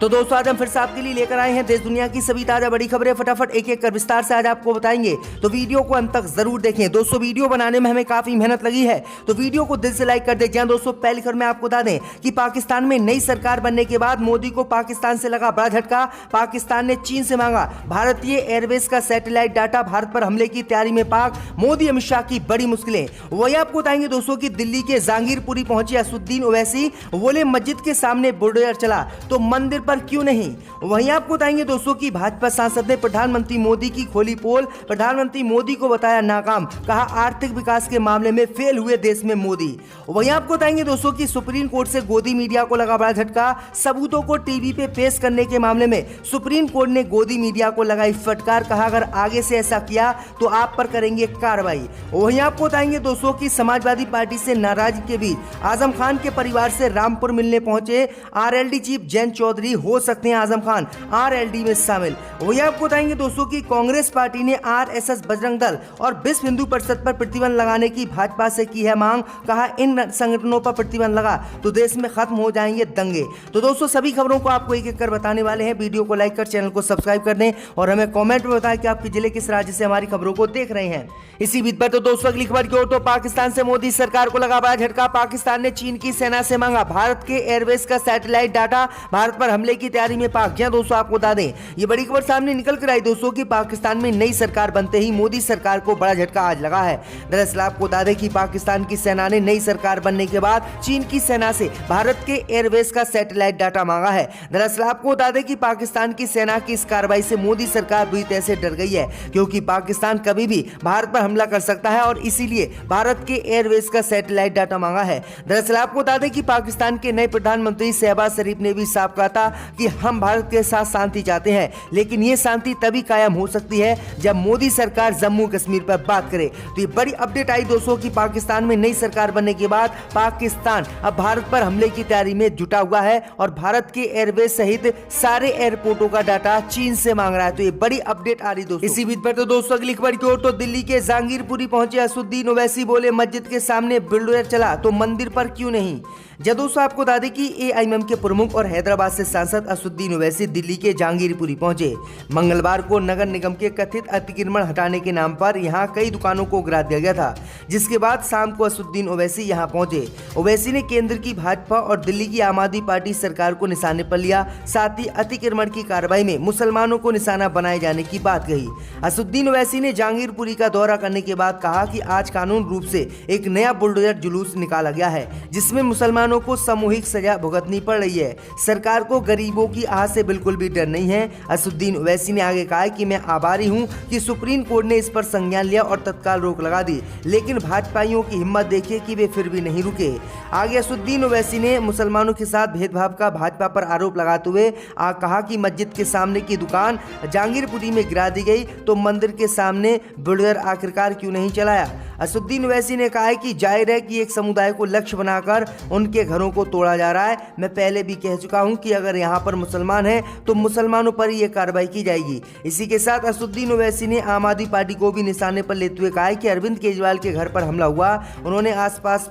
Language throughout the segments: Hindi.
तो दोस्तों आज हम फिर से आपके लिए लेकर आए हैं देश दुनिया की सभी ताजा बड़ी खबरें। फटाफट एक एक कर विस्तार से आज आपको बताएंगे, तो वीडियो को अंत तक जरूर देखें। दोस्तों वीडियो बनाने में हमें काफी मेहनत लगी है, तो वीडियो को दिल से लाइक कर दें। दोस्तों पहली खबर में आपको बता दें कि पाकिस्तान में नई सरकार बनने के बाद मोदी को पाकिस्तान से लगा बड़ा झटका। पाकिस्तान ने चीन से मांगा भारतीय एयरवेज का सैटेलाइट डाटा। भारत पर हमले की तैयारी में पाक, मोदी अमित शाह की बड़ी मुश्किलें। वही आपको बताएंगे दोस्तों की दिल्ली के जहांगीरपुरी पहुंचे असदुद्दीन ओवैसी, बोले मस्जिद के सामने बुलडोजर चला तो मंदिर पर क्यों नहीं। वहीं आपको बताएंगे दोस्तों की भाजपा सांसद ने प्रधानमंत्री मोदी की खोली पोल। प्रधानमंत्री मोदी को बताया नाकाम, कहा आर्थिक विकास के मामले में फेल हुए देश में मोदी। वहीं आपको बताएंगे दोस्तों की सुप्रीम कोर्ट से गोदी मीडिया को लगा बड़ा झटका। सबूतों को टीवी पे पेश करने के मामले में सुप्रीम कोर्ट ने गोदी मीडिया को लगाई फटकार, कहा अगर आगे से ऐसा किया तो आप पर करेंगे कार्रवाई। वहीं आपको बताएंगे दोस्तों की समाजवादी पार्टी से नाराजगी के बीच आजम खान के परिवार से रामपुर मिलने पहुंचे आरएलडी चीफ जयंत चौधरी। हो सकते हैं आजम खान आरएलडी में शामिल। वही आपको बताएंगे दोस्तों की कांग्रेस पार्टी ने आरएसएस, बजरंग दल और विश्व हिंदू परिषद पर प्रतिबंध लगाने की भाजपा से की है मांग। कहा इन संगठनों पर प्रतिबंध लगा तो देश में खत्म हो जाएंगे दंगे। तो दोस्तों सभी खबरों को आपको एक एक कर बताने वाले हैं। वीडियो को लाइक कर चैनल को सब्सक्राइब कर दें और हमें कमेंट में बताएं कि आपके जिले किस राज्य से हमारी खबरों को देख रहे हैं। इसी बीच पर तो दोस्तों अगली खबर की ओर, तो पाकिस्तान से मोदी सरकार को लगा बड़ा झटका। पाकिस्तान ने चीन की सेना से मांगा भारत के एयरवेज का सैटेलाइट डाटा। भारत पर हमले की तैयारी में पाक। जी दोस्तों आपको बता दें ये बड़ी खबर सामने निकल कर आई दोस्तों कि पाकिस्तान में नई सरकार बनते ही मोदी सरकार को बड़ा झटका आज लगा है। दरअसल आपको बता दें कि पाकिस्तान की सेना ने नई सरकार बनने के बाद चीन की सेना से भारत के एयरवेज का सैटेलाइट डाटा मांगा है। दरअसल आपको बता दें कि पाकिस्तान की सेना की इस कार्रवाई से मोदी सरकार बुरी तरह से डर गई है, क्योंकि पाकिस्तान कभी भी भारत पर हमला कर सकता है और इसीलिए भारत के एयरवेज का सैटेलाइट डाटा मांगा है। दरअसल आपको बता दें कि पाकिस्तान के नए प्रधानमंत्री शहबाज शरीफ ने भी साफ कहा था कि हम भारत के साथ शांति चाहते हैं, लेकिन ये शांति तभी कायम हो सकती है जब मोदी सरकार जम्मू कश्मीर पर बात करे। तो ये बड़ी अपडेट आई दोस्तों कि पाकिस्तान में नई सरकार बनने के बाद पाकिस्तान अब भारत पर हमले की तैयारी में जुटा हुआ है और भारत के एयरवेज सहित सारे एयरपोर्टों का डाटा चीन से मांग रहा है। तो ये बड़ी अपडेट आ रही दोस्तों। इसी बीच पर तो दोस्तों अगली खबर की ओर, तो दिल्ली के जहांगीरपुरी पहुंचे असदुद्दीन ओवैसी, बोले मस्जिद के सामने बुलडोजर चला तो मंदिर पर क्यों नहीं। दोस्तों आपको बता दें कि एआईएमएम के प्रमुख और हैदराबाद से सांसद असदुद्दीन ओवैसी दिल्ली के जहांगीरपुरी पहुंचे। मंगलवार को नगर निगम के कथित अतिक्रमण हटाने के नाम पर यहां कई दुकानों को गिरा दिया गया था, जिसके बाद शाम को असदुद्दीन ओवैसी यहां पहुंचे। ओवैसी ने केंद्र की भाजपा और दिल्ली की आम आदमी पार्टी सरकार को निशाने पर लिया, साथ ही अतिक्रमण की कार्रवाई में मुसलमानों को निशाना बनाए जाने की बात कही। असदुद्दीन ओवैसी ने जहांगीरपुरी का दौरा करने के बाद कहा कि आज कानून रूप से एक नया बुलडोजर जुलूस निकाला गया है, जिसमें मुसलमानों को सामूहिक सजा भुगतनी पड़ रही है। सरकार को गरीबों की आह से बिल्कुल भी डर नहीं है। असदुद्दीन ओवैसी ने आगे कहा कि मैं आभारी हूं कि सुप्रीम कोर्ट ने इस पर संज्ञान लिया और तत्काल रोक लगा दी, लेकिन भाजपाइयों की हिम्मत देखिए कि वे फिर भी नहीं रुके। आगे असदुद्दीन ओवैसी ने मुसलमानों के साथ भेदभाव का भाजपा पर आरोप लगाते हुए कहा कि मस्जिद के सामने की दुकान जहांगीरपुरी में गिरा दी गई तो मंदिर के सामने बुलडोजर आखिरकार क्यों नहीं चलाया। असदुद्दीन ओवैसी ने कहा है कि जाहिर है कि एक समुदाय को लक्ष्य बनाकर उनके घरों को तोड़ा जा रहा है। मैं पहले भी कह चुका हूं कि अगर यहां पर मुसलमान हैं तो मुसलमानों पर ही यह कार्रवाई की जाएगी। इसी के साथ असदुद्दीन ओवैसी ने आम आदमी पार्टी को भी निशाने पर लेते हुए कहा है कि अरविंद केजरीवाल के घर पर हमला हुआ, उन्होंने आसपास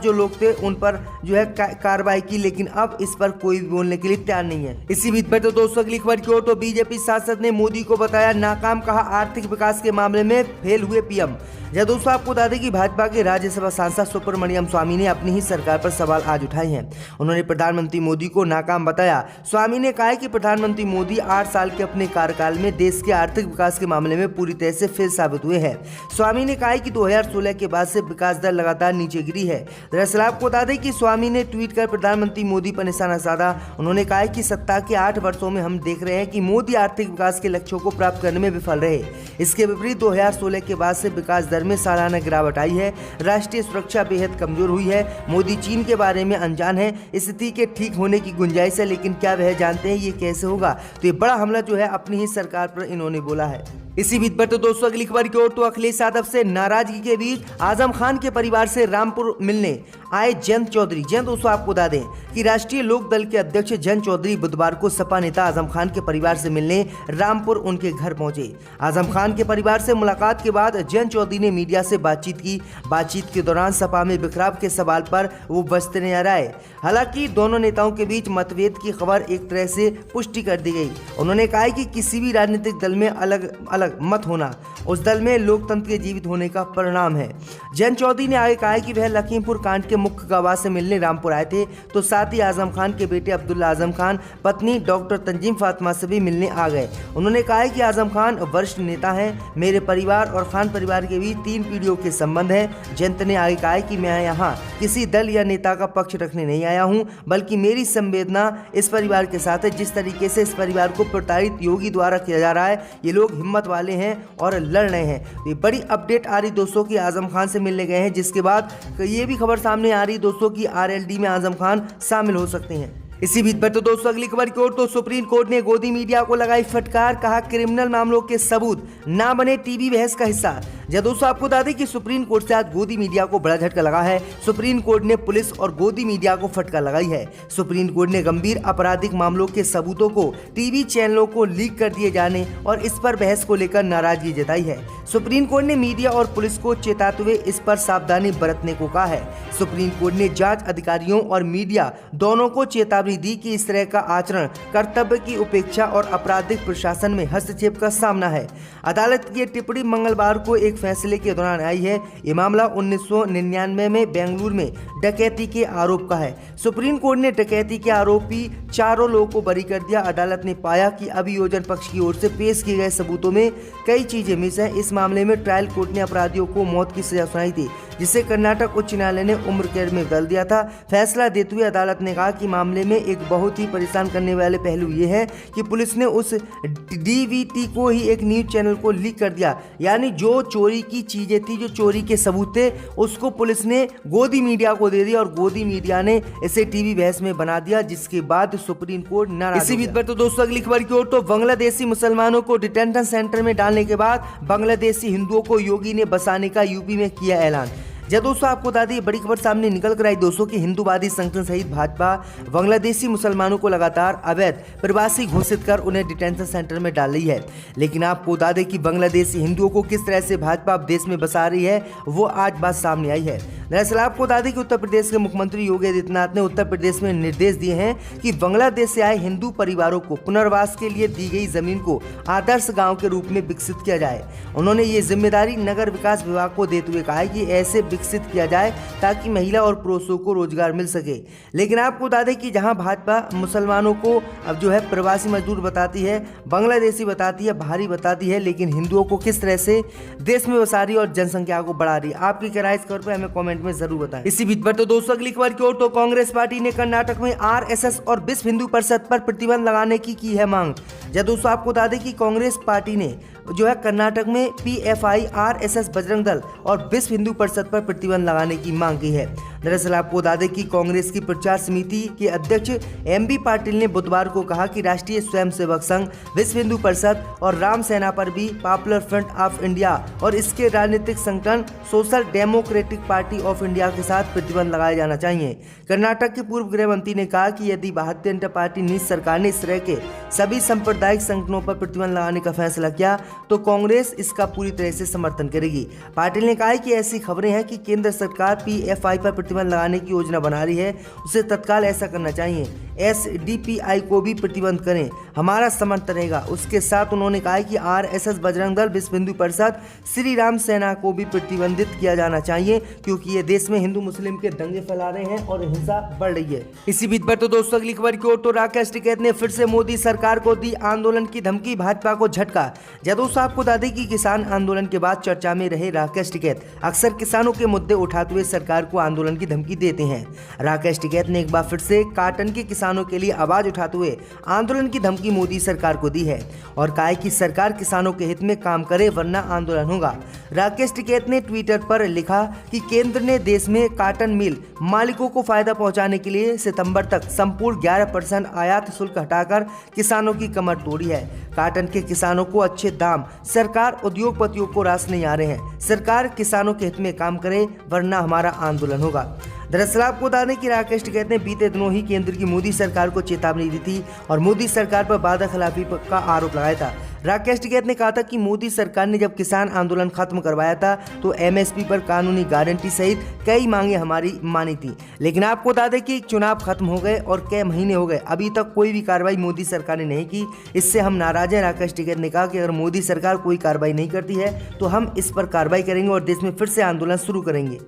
जो लोग थे उन पर जो है कार्रवाई की, लेकिन अब इस पर कोई भी बोलने के लिए तैयार नहीं है। इसी बीच पर तो दोस्तों अगली खबर की ओर, तो बीजेपी सांसद ने मोदी को बताया नाकाम, कहा आर्थिक विकास के मामले में फेल हुए पीएम। दोस्तों आपको बता दें कि भाजपा के राज्यसभा सांसद सुब्रमण्यम स्वामी ने अपनी ही सरकार पर सवाल आज उठाए हैं। उन्होंने प्रधानमंत्री मोदी को नाकाम बताया। स्वामी ने कहा कि प्रधानमंत्री मोदी 8 साल के अपने कार्यकाल में देश के आर्थिक विकास के मामले में पूरी तरह से फेल साबित हुए हैं। स्वामी ने कहा कि 2016 के बाद से विकास दर लगातार नीचे गिरी है। दरअसल आपको बता दें कि स्वामी ने ट्वीट कर प्रधानमंत्री मोदी पर निशाना साधा। उन्होंने कहा कि सत्ता के 8 वर्षों में हम देख रहे हैं कि मोदी आर्थिक विकास के लक्ष्यों को प्राप्त करने में विफल रहे। इसके विपरीत 2016 के बाद से विकास दर में सालाना गिरावट आई है। राष्ट्रीय सुरक्षा बेहद कमजोर हुई है। मोदी चीन के बारे में अनजान है। स्थिति के ठीक होने की गुंजाइश है, लेकिन क्या वह जानते हैं ये कैसे होगा। तो ये बड़ा हमला जो है अपनी ही सरकार पर इन्होंने बोला है। इसी बीच पर तो दोस्तों अगली खबर की ओर तो अखिलेश यादव से नाराजगी के बीच आजम खान के परिवार से रामपुर मिलने आए जयंत चौधरी। जयंत दोस्तों आपको बता दें कि राष्ट्रीय लोक दल के अध्यक्ष जयंत चौधरी बुधवार को सपा नेता आजम खान के परिवार से मिलने रामपुर उनके घर पहुंचे। आजम खान के परिवार से मुलाकात के बाद जयंत चौधरी ने मीडिया से बातचीत की। बातचीत के दौरान सपा में बिखराव के सवाल पर वो बचते नजर आए। हालांकि दोनों नेताओं के बीच मतभेद की खबर एक तरह से पुष्टि कर दी गई। उन्होंने कहा कि किसी भी राजनीतिक दल में अलग अलग मत होना उस दल में लोकतंत्र के जीवित होने का परिणाम है। जयंत चौधरी ने आगे कहा कि वह लखीमपुर कांड के मुख्य गवाह से मिलने रामपुर आए थे, तो साथ ही आजम खान के बेटे अब्दुल्ला आजम खान पत्नी डॉक्टर तंजीम फातिमा से भी मिलने आ गए। उन्होंने कहा कि आजम खान वरिष्ठ नेता हैं। मेरे परिवार और खान परिवार के बीच 3 पीढ़ियों के संबंध है। जयंत ने आगे कहा कि मैं यहाँ किसी दल या नेता का पक्ष रखने नहीं आया हूँ, बल्कि मेरी संवेदना इस परिवार के साथ है। जिस तरीके से इस परिवार को प्रताड़ित योगी द्वारा किया जा रहा है, ये लोग हिम्मत वाले हैं और लड़ रहे हैं। ये बड़ी अपडेट आ रही दोस्तों की आजम खान से मिलने गए हैं, जिसके बाद ये भी खबर सामने आ रही दोस्तों की आरएलडी में आजम खान शामिल हो सकते हैं। इसी बीच पर तो दोस्तों अगली खबर की ओर तो सुप्रीम कोर्ट ने गोदी मीडिया को लगाई फटकार। कहा क्रिमिनल मामलों के सबूत ना बने टीवी बहस का हिस्सा। जब दोस्तों आपको बता दें कि सुप्रीम कोर्ट से आज गोदी मीडिया को बड़ा झटका लगा है। सुप्रीम कोर्ट ने पुलिस और गोदी मीडिया को फटकार लगाई है। सुप्रीम कोर्ट ने गंभीर आपराधिक मामलों के सबूतों को टीवी चैनलों को लीक कर दिए जाने और इस पर बहस को लेकर नाराजगी जताई है। सुप्रीम कोर्ट ने मीडिया और पुलिस को चेताते हुए इस पर सावधानी बरतने को कहा है। सुप्रीम कोर्ट ने जांच अधिकारियों और मीडिया दोनों को चेतावनी दी कि इस तरह का आचरण कर्तव्य की उपेक्षा और आपराधिक प्रशासन में हस्तक्षेप का सामना है। अदालत की टिप्पणी मंगलवार को एक फैसले के दौरान आई है। ये मामला 1999 में बेंगलुरु में डकैती के आरोप का है। सुप्रीम कोर्ट ने डकैती के आरोपी 4 लोगों को बरी कर दिया। अदालत ने पाया कि अभियोजन पक्ष की ओर से पेश किए गए सबूतों में कई चीजें मिस हैं। इस मामले में ट्रायल कोर्ट ने अपराधियों को मौत की सजा सुनाई थी, जिसे कर्नाटक उच्च न्यायालय ने उम्र कैद में बदल दिया था। फैसला देते हुए अदालत ने कहा कि मामले में एक बहुत ही परेशान करने वाले पहलू ये है कि पुलिस ने उस डीवीटी को ही एक न्यूज चैनल को लीक कर दिया। यानी जो चोरी की चीजें थी, जो चोरी के सबूत थे, उसको पुलिस ने गोदी मीडिया को दे दिया और गोदी मीडिया ने इसे टीवी बहस में बना दिया, जिसके बाद सुप्रीम कोर्ट नाराज। इसी बीच पर तो दोस्तों अगली खबर की ओर तो बांग्लादेशी मुसलमानों को डिटेंशन सेंटर में डालने के बाद बांग्लादेशी हिंदुओं को योगी ने बसाने का यूपी में किया ऐलान। जब दोस्तों आपको बता दें बड़ी खबर सामने निकल कर आई दोस्तों की हिंदूवादी संगठन सहित भाजपा बांग्लादेशी मुसलमानों को लगातार अवैध प्रवासी घोषित कर उन्हें डिटेंशन सेंटर में डाल रही है। लेकिन आपको बता दें कि बांग्लादेशी हिंदुओं को किस तरह से भाजपा अब देश में बसा रही है, वो आज बात सामने आई है। दरअसल आपको बता दें कि उत्तर प्रदेश के मुख्यमंत्री योगी आदित्यनाथ ने उत्तर प्रदेश में निर्देश दिए हैं कि बांग्लादेश से आए हिंदू परिवारों को पुनर्वास के लिए दी गई जमीन को आदर्श गाँव के रूप में विकसित किया जाए। उन्होंने ये जिम्मेदारी नगर विकास विभाग को देते हुए कहा है कि ऐसे विकसित किया जाए ताकि महिला और पुरुषों को रोजगार मिल सके। लेकिन आपको बता दें कि जहां भाजपा मुसलमानों को अब जो है प्रवासी मजदूर बताती है, बांग्लादेशी बताती है, बाहरी बताती है, लेकिन हिंदुओं को किस तरह से देश में बसा रही है और जनसंख्या को बढ़ा रही है। आपकी क्या राय इस खबर पर हमें कमेंट में जरूर बताएं। इसी बीच पर तो दोस्तों अगली खबर की ओर तो कांग्रेस पार्टी ने कर्नाटक में आरएसएस और विश्व हिंदू परिषद पर प्रतिबंध लगाने की है मांग। जब दोस्तों आपको बता दें कि कांग्रेस पार्टी ने जो है कर्नाटक में पीएफआई, आरएसएस, बजरंग दल और विश्व हिंदू परिषद पर प्रतिबंध लगाने की मांग की है। दरअसल आपको बता दें कि कांग्रेस की प्रचार समिति के अध्यक्ष एमबी पाटिल ने बुधवार को कहा कि राष्ट्रीय स्वयंसेवक संघ, विश्व हिंदू परिषद और राम सेना पर भी पॉपुलर फ्रंट ऑफ इंडिया और इसके राजनीतिक संगठन social democratic party of India के साथ प्रतिबंध लगाया जाना चाहिए। कर्नाटक के पूर्व गृह मंत्री ने कहा कि यदि भारतीय जनता पार्टी नीच सरकार ने इस तरह के सभी सांप्रदायिक संगठनों पर प्रतिबंध लगाने का फैसला किया तो कांग्रेस इसका पूरी तरह से समर्थन करेगी। पाटिल ने कहा कि ऐसी खबरें हैं कि केंद्र सरकार पीएफआई पर प्रतिबंध लगाने की योजना बना रही है, उसे तत्काल ऐसा करना चाहिए। एसडीपीआई को भी प्रतिबंध करें, हमारा समर्थन रहेगा। उसके साथ उन्होंने कहा कि आरएसएस, बजरंग दल, विश्व हिंदू परिषद, श्री राम सेना को भी प्रतिबंधित किया जाना चाहिए, क्योंकि ये देश में हिंदू मुस्लिम के दंगे फैला रहे हैं और हिंसा बढ़ रही है। इसी बीच पर तो दोस्तों अगली खबर की ओर तो राकेश टिकैत ने फिर से मोदी सरकार को दी आंदोलन की धमकी, भाजपा को झटका। दोस्तों आपको बता दें कि किसान आंदोलन के बाद चर्चा में रहे राकेश टिकैत अक्सर किसानों के मुद्दे उठाते हुए सरकार को आंदोलन की धमकी देते हैं। राकेश टिकैत ने एक बार फिर से काटन के किसानों के लिए आवाज उठाते हुए आंदोलन की धमकी मोदी सरकार को दी है और कहा है कि सरकार किसानों के हित में काम करे वरना आंदोलन होगा। राकेश टिकैत ने ट्विटर पर लिखा कि केंद्र ने देश में कॉटन मिल मालिकों को फायदा पहुंचाने के लिए सितंबर तक संपूर्ण 11% आयात शुल्क हटाकर किसानों की कमर तोड़ी है। कॉटन के किसानों को अच्छे दाम, सरकार उद्योगपतियों को रास नहीं आ रहे हैं। सरकार किसानों के हित में काम करे वरना हमारा आंदोलन होगा। दरअसल आपको बता दें कि राकेश टिकैत ने बीते दिनों ही केंद्र की मोदी सरकार को चेतावनी दी थी और मोदी सरकार पर वादा खिलाफी का आरोप लगाया था। राकेश टिकैत ने कहा था कि मोदी सरकार ने जब किसान आंदोलन खत्म करवाया था तो एमएसपी पर कानूनी गारंटी सहित कई मांगे हमारी मानी थी, लेकिन आपको बता दें कि चुनाव खत्म हो गए और कई महीने हो गए, अभी तक कोई भी कार्रवाई मोदी सरकार ने नहीं की। इससे हम नाराज हैं। राकेश टिकैत ने कहा कि अगर मोदी सरकार कोई कार्रवाई नहीं करती है तो हम इस पर कार्रवाई करेंगे और देश में फिर से आंदोलन शुरू करेंगे।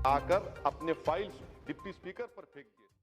आकर अपने फाइल्स डिप्टी स्पीकर पर फेंक